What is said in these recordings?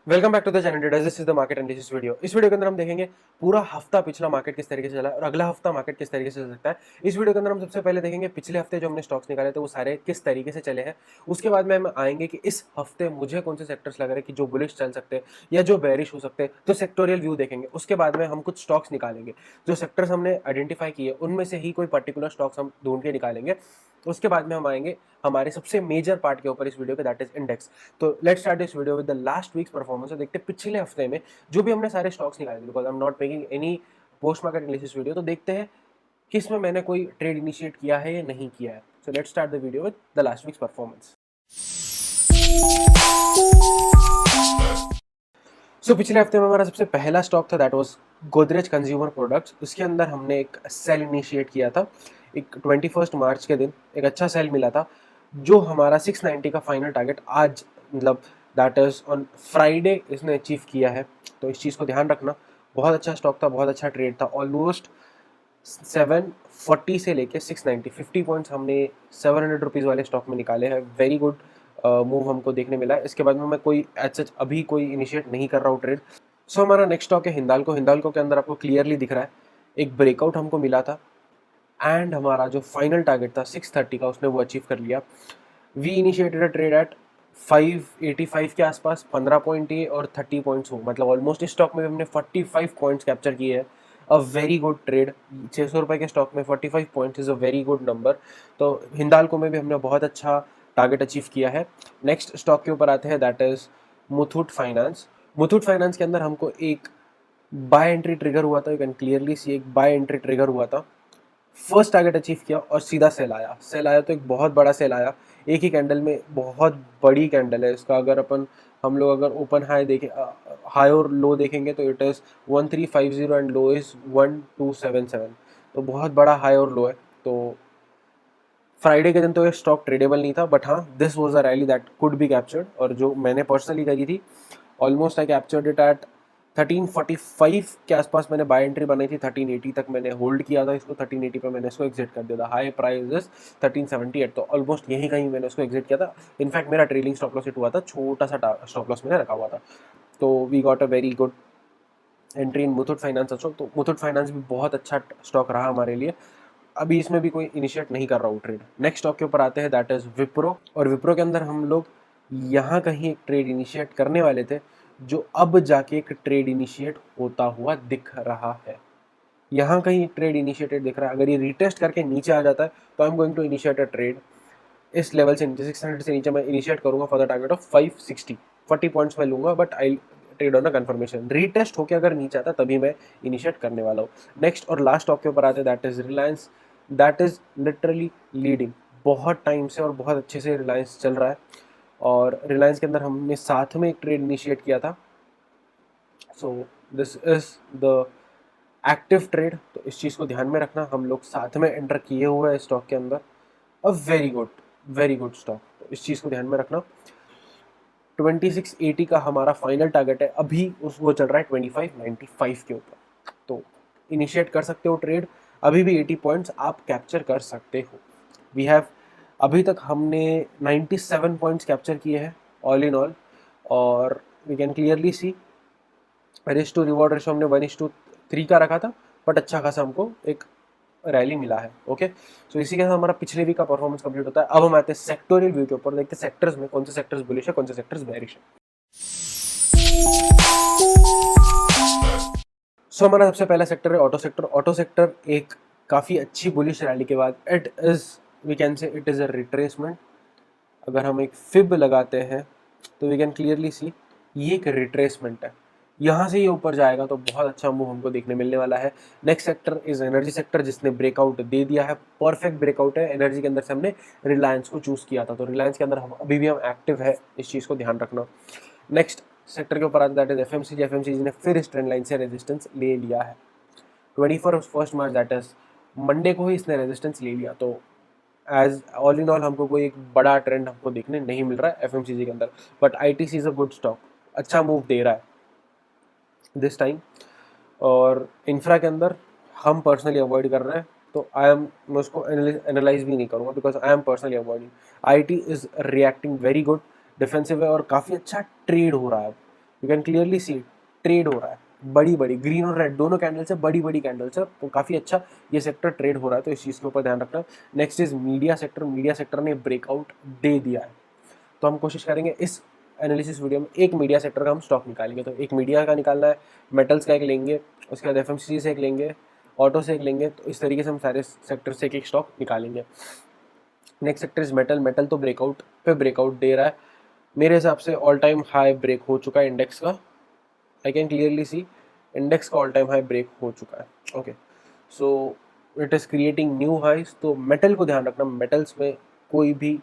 Welcome back to the channel. This is the market analysis video. इस video के अंदर हम देखेंगे पूरा हफ्ता पिछला मार्केट किस तरीके से चला है और अगला हफ्ता मार्केट किस तरीके से चल सकता है। इस वीडियो के अंदर हम सबसे पहले देखेंगे पिछले हफ्ते जो हमने स्टॉक्स निकाले थे वो सारे किस तरीके से चले हैं। उसके बाद में हम आएंगे कि इस हफ्ते मुझे कौन से सेक्टर्स लग रहे हैं कि जो बुलिश चल सकते हैं या जो बेरिश हो सकते हैं, तो सेक्टोरियल व्यू देखेंगे। उसके बाद में हम कुछ स्टॉक्स निकालेंगे, जो सेक्टर्स हमने आइडेंटिफाई किए उनमें से ही कोई पर्टिकुलर स्टॉक्स हम ढूंढ के निकालेंगे। उसके बाद में हम आएंगे हमारे सबसे मेजर पार्ट के ऊपर इस वीडियो के, दैट इज इंडेक्स। तो let's start this video with the last week's performance. देखते हैं पिछले हफ्ते में जो भी हमने सारे स्टॉक्स निकाले थे, because I am not making any post market analysis video. तो देखते हैं किसमें मैंने कोई ट्रेड इनिशिएट किया है या नहीं किया है। So let's start the video with the last week's performance. So पिछले हफ्ते में हमारा सबसे पहला स्टॉक था, that was Godrej consumer products. उसके अंदर हमने एक सेल इनिशिएट किया था एक 21 मार्च के दिन। एक अच्छा सेल मिला था जो हमारा 690 का फाइनल टारगेट आज मतलब दैट इज ऑन फ्राइडे इसने अचीव किया है। तो इस चीज़ को ध्यान रखना। बहुत अच्छा स्टॉक था, बहुत अच्छा ट्रेड था। ऑलमोस्ट 740 से लेके 690 50 पॉइंट्स हमने 700 रुपीज़ वाले स्टॉक में निकाले हैं। वेरी गुड मूव हमको देखने मिला है। इसके बाद में मैं कोई एज सच अभी कोई इनिशिएट नहीं कर रहा हूँ ट्रेड। सो हमारा नेक्स्ट स्टॉक है हिंदाल्को। हिंदाल्को के अंदर आपको क्लियरली दिख रहा है एक ब्रेकआउट हमको मिला था एंड हमारा जो फाइनल टारगेट था 630 का उसने वो अचीव कर लिया। We initiated a trade at 585 के आसपास। 15 पॉइंट ये और 30 पॉइंट्स हो, मतलब ऑलमोस्ट इस स्टॉक में हमने 45 पॉइंट्स कैप्चर किए हैं। अ वेरी गुड ट्रेड। 600 रुपये के स्टॉक में 45 points is a very good number. तो हिंदाल्को में भी हमने बहुत अच्छा टारगेट अचीव किया है। नेक्स्ट स्टॉक के ऊपर आते हैं, that is Muthoot finance. Muthoot finance के अंदर हमको एक बाय एंट्री ट्रिगर हुआ था। यू कैन क्लियरली सी एक बाय एंट्री ट्रिगर हुआ था। फर्स्ट टारगेट अचीव किया और सीधा सेल आया। सेल आया तो एक बहुत बड़ा सेल आया एक ही कैंडल में। बहुत बड़ी कैंडल है इसका। अगर हम लोग अगर ओपन हाई देखें, हाई और लो देखेंगे तो it is 1350 and low is 1277। तो बहुत बड़ा हाई और लो है। तो फ्राइडे के दिन तो ये स्टॉक ट्रेडेबल नहीं था, बट हाँ this was a rally that could be captured. और जो मैंने पर्सनली करी थी, almost I captured it at 1345 के आसपास मैंने बाय एंट्री बनाई थी। 1380 तक मैंने होल्ड किया था इसको। 1380 पे मैंने इसको एग्जिट कर दिया था। हाई प्राइस इज 1378, तो ऑलमोस्ट यहीं कहीं मैंने इसको एग्जिट किया था। इनफैक्ट मेरा ट्रेलिंग स्टॉप लॉस हिट हुआ था, छोटा सा स्टॉप लॉस मैंने रखा हुआ था। तो we got a very good entry in Muthoot Finance stock. तो मुथूट फाइनेंस भी बहुत अच्छा स्टॉक रहा हमारे लिए। अभी इसमें भी कोई इनिशिएट नहीं कर रहा हूँ ट्रेड। नेक्स्ट स्टॉक के ऊपर आते हैं, दैट इज विप्रो। और विप्रो के अंदर हम लोग यहाँ कहीं एक ट्रेड इनिशिएट करने वाले थे, जो अब जाके एक ट्रेड इनिशिएट होता हुआ दिख रहा है। यहाँ कहीं एक ट्रेड इनिशिएटेड दिख रहा है। अगर ये रिटेस्ट करके नीचे आ जाता है तो I am going to initiate a trade. इस लेवल से नीचे 600 से नीचे मैं इनिशिएट करूंगा for the target of 560। 40 points में लूंगा, but I trade on a confirmation. Retest होकर अगर नीचे आता तभी मैं इनिशिएट करने वाला हूँ। नेक्स्ट और लास्ट स्टॉक के ऊपर आते हैं, that is Reliance. That is literally leading बहुत टाइम से और बहुत अच्छे से रिलायंस चल रहा है। और रिलायंस के अंदर हमने साथ में एक ट्रेड इनिशिएट किया था। So this is the active trade. तो इस चीज़ को ध्यान में रखना। हम लोग साथ में एंटर किए हुए हैं स्टॉक के अंदर। अ वेरी गुड स्टॉक। तो इस चीज़ को ध्यान में रखना। 2680 का हमारा फाइनल टारगेट है। अभी वो चल रहा है 2595 के ऊपर। तो इनिशिएट कर सकते हो ट्रेड। अभी भी 80 पॉइंट्स आप कैप्चर कर सकते हो। वी हैव अभी तक हमने 97 पॉइंट्स कैप्चर किए हैं ऑल इन ऑल। और we can clearly see risk to reward ratio हमने 1:3 का रखा था, बट अच्छा खासा हमको एक रैली मिला है। ओके, सो इसी के साथ हमारा पिछले वीक का परफॉर्मेंस कंप्लीट होता है। अब हम आते हैं सेक्टोरियल व्यू के ऊपर। देखते हैं सेक्टर्स में कौन से सेक्टर्स बुलिश है, कौन से सेक्टर्स बेरिश है। सो हमारा सबसे पहला सेक्टर है ऑटो सेक्टर। ऑटो सेक्टर एक काफ़ी अच्छी बुलिश रैली के बाद it is we can say it is a retracement. अगर हम एक फिब लगाते हैं तो वी कैन क्लियरली सी ये एक रिट्रेसमेंट है। यहाँ से ये ऊपर जाएगा तो बहुत अच्छा मूव हमको देखने मिलने वाला है। Next sector is energy sector, जिसने ब्रेकआउट दे दिया है। परफेक्ट ब्रेकआउट है। एनर्जी के अंदर से हमने रिलायंस को चूज किया था, तो रिलायंस के अंदर हम अभी भी हम एक्टिव है। इस चीज़ को ध्यान रखना। नेक्स्ट सेक्टर के ऊपर आता है दैट इज एफएमसीजी। एफएमसीजी ने फिर इस ट्रेंड लाइन से रेजिस्टेंस ले लिया है। 21 मार्च दैट इज मंडे को ही इसने रेजिस्टेंस ले लिया। तो एज ऑल इन ऑल हमको कोई एक बड़ा ट्रेंड हमको देखने नहीं मिल रहा है एफएमसीजी के अंदर, but ITC is a good stock. अच्छा मूव दे रहा है दिस टाइम। और इंफ्रा के अंदर हम पर्सनली अवॉइड कर रहे हैं। तो मैं उसको एनालाइज भी नहीं करूँगा, because I am personally avoiding. IT is reacting very good, defensive है और काफ़ी अच्छा ट्रेड हो रहा है। You can clearly C trade हो रहा है, बड़ी बड़ी ग्रीन और रेड दोनों कैंडल्स है, बड़ी बड़ी कैंडल्स है, तो काफ़ी अच्छा ये सेक्टर ट्रेड हो रहा है, तो इस चीज़ के ऊपर ध्यान रखना। Next is media sector. Media sector ने ब्रेकआउट दे दिया है, तो हम कोशिश करेंगे इस एनालिसिस वीडियो में एक मीडिया सेक्टर का हम स्टॉक निकालेंगे। तो एक मीडिया का निकालना है, मेटल्स का एक लेंगे, उसके बाद एफएमसीजी से एक लेंगे, ऑटो से एक लेंगे, तो इस तरीके से हम सारे सेक्टर से एक एक स्टॉक निकालेंगे। Next sector is metal. Metal तो ब्रेकआउट पे ब्रेकआउट दे रहा है, मेरे हिसाब से ऑल टाइम हाई ब्रेक हो चुका है इंडेक्स का। I can clearly see index का ऑल टाइम हाई ब्रेक हो चुका है। Okay, so it is creating new highs. तो मेटल को ध्यान रखना, मेटल्स में कोई भी,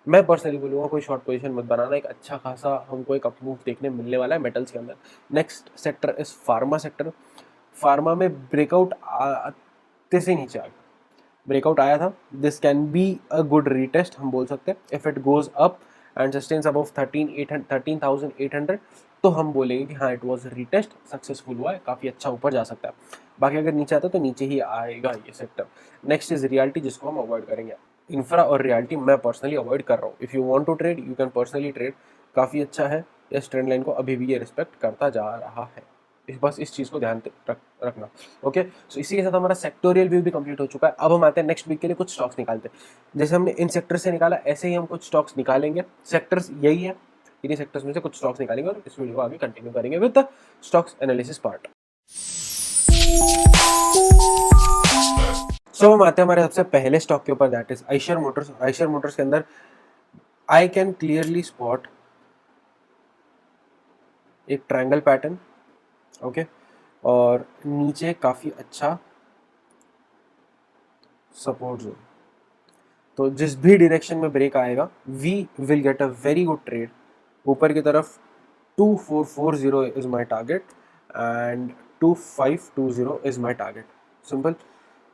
मैं पर्सनली बोलूँगा कोई शॉर्ट पोजीशन मत बनाना, एक अच्छा खासा हमको एक अपमूव देखने मिलने वाला है मेटल्स के अंदर। Next sector is pharma sector. Pharma में ब्रेकआउट आते से नीचे आ गया, ब्रेकआउट आया था, this can be a good retest हम बोल सकते हैं। If it goes up and sustains above 13,800 तो हम बोलेंगे कि हाँ इट वाज रीटेस्ट सक्सेसफुल हुआ है, काफ़ी अच्छा ऊपर जा सकता है। बाकी अगर नीचे आता है तो नीचे ही आएगा ये सेक्टर। नेक्स्ट इज रियल्टी, जिसको हम अवॉइड करेंगे। इंफ्रा और रियल्टी मैं पर्सनली अवॉइड कर रहा हूँ। If you want to trade you can personally trade, काफ़ी अच्छा है, इस ट्रेंड लाइन को अभी भी ये रिस्पेक्ट करता जा रहा है। बस इस चीज़ को ध्यान रखना। ओके, सो इसी के साथ हमारा सेक्टोरियल व्यू भी कंप्लीट हो चुका है। अब हम आते हैं नेक्स्ट वीक के लिए कुछ स्टॉक्स निकालते हैं। जैसे हमने इन सेक्टर से निकाला, ऐसे ही हम कुछ स्टॉक्स निकालेंगे। सेक्टर्स यही है, इन्हीं सेक्टर्स में से कुछ स्टॉक्स निकालेंगे और इस वीडियो को आगे कंटिन्यू करेंगे with the stocks analysis part. So हम आते हैं हमारे सबसे पहले स्टॉक के ऊपर, दैट इज आइशर मोटर्स। आइशर मोटर्स के अंदर आई कैन क्लियरली स्पॉट एक ट्रायंगल पैटर्न, ओके, और नीचे काफ़ी अच्छा सपोर्ट जोन। तो जिस भी डायरेक्शन में ब्रेक आएगा we will get a very good trade ऊपर की तरफ। 2440 is my target and 2520 is my target, simple.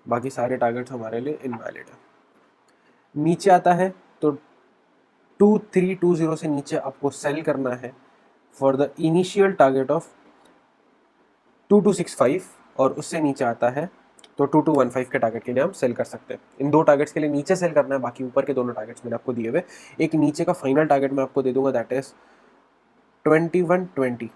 बाकी सारे टारगेट्स हमारे लिए इनवैलिड है। नीचे आता है तो 2320 से नीचे आपको सेल करना है for the initial target of 2265, और उससे नीचे आता है तो 2215 के टारगेट के लिए हम सेल कर सकते हैं। इन दो टारगेट्स के लिए नीचे सेल करना है, बाकी ऊपर के दोनों टारगेट्स मैंने आपको दिए हुए। एक नीचे का फाइनल टारगेट मैं आपको दे दूंगा, दैट इज 2120।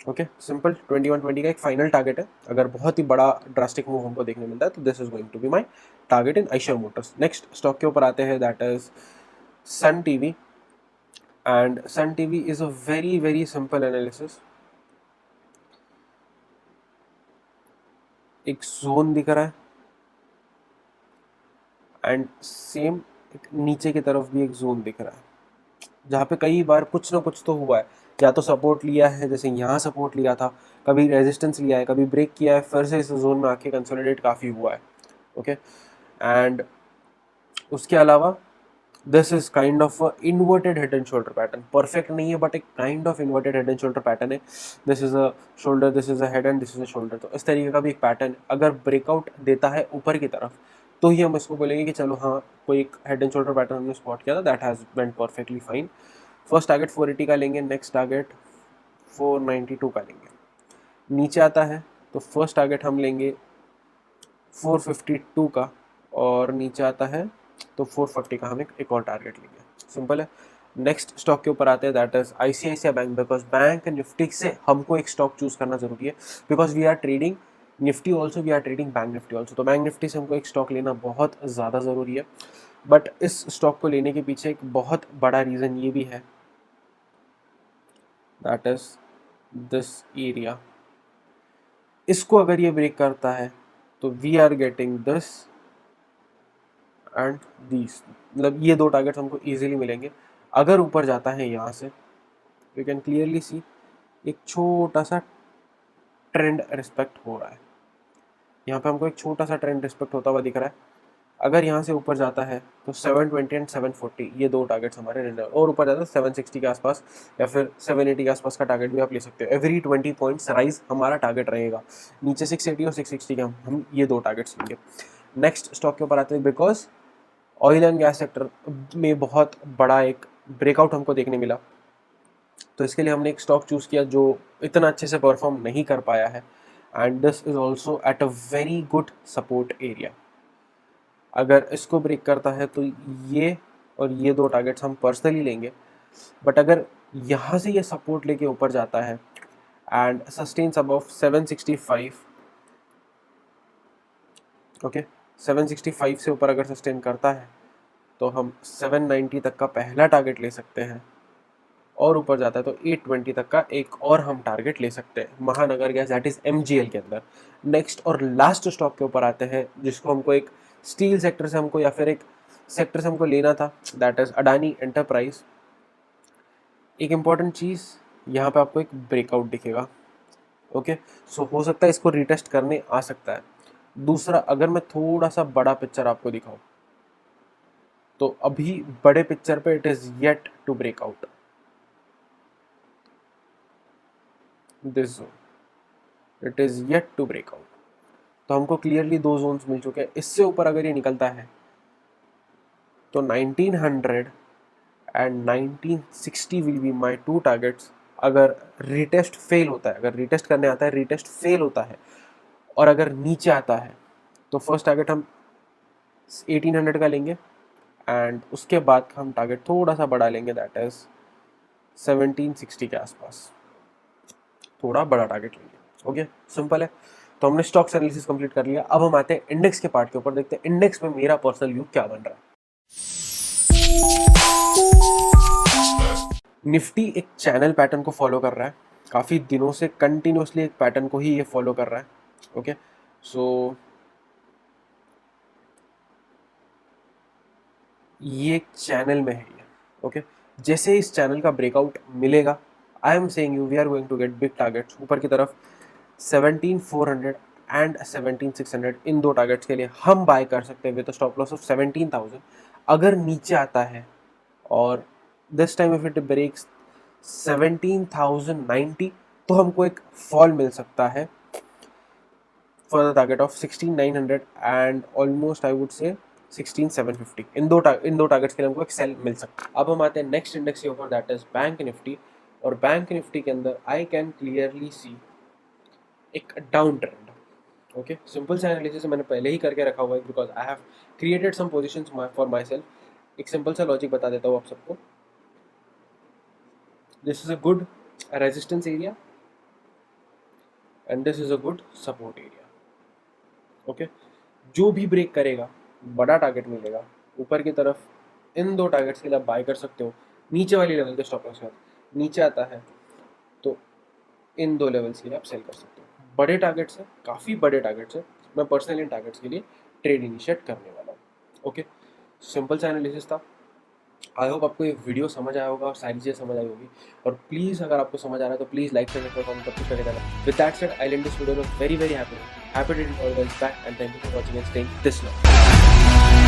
ओके, सिंपल 2120 का एक फाइनल टारगेट है। अगर बहुत ही बड़ा ड्रास्टिक मूव हमको देखने मिलता है तो this is going to be my target in Eicher Motors. Next stock के ऊपर आते हैं, that is Sun TV. And Sun TV is a very very simple analysis. एक जोन दिख रहा है एंड सेम नीचे की तरफ भी एक जोन दिख रहा है, जहाँ पे कई बार कुछ ना कुछ तो हुआ है। या तो सपोर्ट लिया है, जैसे यहाँ सपोर्ट लिया था, कभी रेजिस्टेंस लिया है, कभी ब्रेक किया है, फिर से इस जोन में आके कंसोलिडेट काफ़ी हुआ है। ओके, एंड उसके अलावा this is kind of inverted head and shoulder pattern. Perfect नहीं है बट एक kind of inverted head and shoulder pattern है। This is a shoulder, this is a head and this is a shoulder. तो इस तरीके का भी एक पैटर्न अगर ब्रेकआउट देता है ऊपर की तरफ तो ही हम इसको बोलेंगे कि चलो हाँ कोई एक हेड एंड शोल्डर पैटर्न हमने स्पॉट किया था, that has went perfectly fine. First target 480 का लेंगे, नेक्स्ट टारगेट 492 का लेंगे। नीचे आता है तो फर्स्ट टारगेट हम लेंगे 452 का, और नीचे आता है तो 440 का हम एक और टारगेट लेंगे, सिंपल है। नेक्स्ट स्टॉक के ऊपर आते हैं, that is ICICI Bank. Because Bank Nifty से हमको एक स्टॉक चूज करना जरूरी है, because we are trading Nifty also, we are trading Bank Nifty also. तो बैंक निफ्टी से हमको एक स्टॉक लेना बहुत ज़्यादा ज़रूरी है। बट इस स्टॉक को लेने के पीछे एक बहुत बड़ा रीज़न ये भी है, दैट इज दिस एरिया। इसको अगर ये ब्रेक करता है तो we are getting this and these, मतलब ये दो टारगेट्स हमको इजीली मिलेंगे। अगर ऊपर जाता है यहाँ से, यू कैन क्लियरली सी एक छोटा सा ट्रेंड रिस्पेक्ट हो रहा है। यहाँ पे हमको एक छोटा सा ट्रेंड रिस्पेक्ट होता हुआ दिख रहा है। अगर यहाँ से ऊपर जाता है तो 720 एंड 740 ये दो टारगेट्स हमारे रहने, और ऊपर जाता है 760 के आसपास या फिर 780 के आसपास का टारगेट भी आप ले सकते हो। एवरी 20 पॉइंट्स राइज हमारा टारगेट रहेगा। नीचे 680 और 660 के हम ये दो टारगेट्स लेंगे। नेक्स्ट स्टॉक के ऊपर आते हैं, because oil and gas sector में बहुत बड़ा एक ब्रेकआउट हमको देखने मिला, तो इसके लिए हमने एक स्टॉक चूज़ किया जो इतना अच्छे से परफॉर्म नहीं कर पाया है, and this is also at a very good support area. अगर इसको ब्रेक करता है तो ये और ये दो टारगेट्स हम पर्सनली लेंगे। बट अगर यहाँ से ये सपोर्ट लेके ऊपर जाता है एंड सस्टेन्स अबव 765. ओके, 765 से ऊपर अगर सस्टेन करता है तो हम 790 तक का पहला टारगेट ले सकते हैं, और ऊपर जाता है तो 820 तक का एक और हम टारगेट ले सकते हैं महानगर गैस, दैट इज MGL के अंदर. नेक्स्ट और लास्ट स्टॉक के ऊपर आते हैं जिसको हमको एक स्टील सेक्टर से हमको या फिर एक सेक्टर से हमको लेना था, दैट इज अडानी एंटरप्राइज. एक इम्पॉर्टेंट चीज़, यहाँ पे आपको एक ब्रेकआउट दिखेगा. ओके, सो हो सकता है इसको रिटेस्ट करने आ सकता है. दूसरा, अगर मैं थोड़ा सा बड़ा पिक्चर आपको दिखाऊं तो अभी बड़े पिक्चर पे it is yet to break out this zone, it is yet to break out. तो हमको क्लियरली दो जोन्स मिल चुके हैं. इससे ऊपर अगर ये निकलता है तो 1900 and 1960 will be my two targets. अगर रिटेस्ट फेल होता है, अगर रिटेस्ट करने आता है, रिटेस्ट फेल होता है और अगर नीचे आता है तो फर्स्ट टारगेट हम 1800 का लेंगे एंड उसके बाद हम टारगेट थोड़ा सा बड़ा लेंगे, दैट इज 1760 के आसपास थोड़ा बड़ा टारगेट लेंगे. ओके, सिंपल है. तो हमने स्टॉक्स एनालिसिस कंप्लीट कर लिया. अब हम आते हैं इंडेक्स के पार्ट के ऊपर, देखते हैं इंडेक्स में मेरा पर्सनल व्यू क्या बन रहा है. निफ्टी एक चैनल पैटर्न को फॉलो कर रहा है, काफ़ी दिनों से कंटिन्यूसली एक पैटर्न को ही ये फॉलो कर रहा है. ओके, सो ये एक चैनल में है ये. ओके, जैसे इस चैनल का ब्रेकआउट मिलेगा, I am saying you we are going to get big targets ऊपर की तरफ. 17,400 एंड 17,600 इन दो टारगेट्स के लिए हम बाय कर सकते हैं विद स्टॉप लॉस ऑफ 17,000. अगर नीचे आता है और this time if it breaks 17,090 तो हमको एक फॉल मिल सकता है for the target of 16,900 and almost I would say 16,750. इन दो टारगेट्स के लिए हमको एक सेल मिल सकता है. अब हम आते हैं नेक्स्ट इंडेक्स के ऊपर, दैट इज बैंक निफ्टी. और बैंक निफ्टी के अंदर आई कैन क्लियरली सी एक डाउन ट्रेंड. ओके, सिंपल सा एनालिसिस मैंने पहले ही करके रखा हुआ है because I have created some positions for myself. एक सिंपल सा लॉजिक बता देता हूँ आप सबको. This is a good resistance area and this is a good support area. Okay, जो भी ब्रेक करेगा बड़ा टारगेट मिलेगा ऊपर की तरफ. इन दो टारगेट्स के लिए आप बाय कर सकते हो. नीचे वाली लेवल के स्टॉप लॉस के बाद नीचे आता है तो इन दो लेवल्स के लिए आप सेल कर सकते हो. बड़े टारगेट्स है, काफ़ी बड़े टारगेट्स है. मैं पर्सनली इन टारगेट्स के लिए ट्रेड इनिशिएट करने वाला हूँ. ओके, सिंपल सा एनालिसिस था. आई होप आपको ये वीडियो समझ आया होगा और सारी चीज़ें समझ आई होगी. और प्लीज़ अगर आपको समझ आ रहा है तो प्लीज़ लाइक करने का कमेंट करके देना. With that said I end this video very very happy to always back and thank you for watching and staying this long.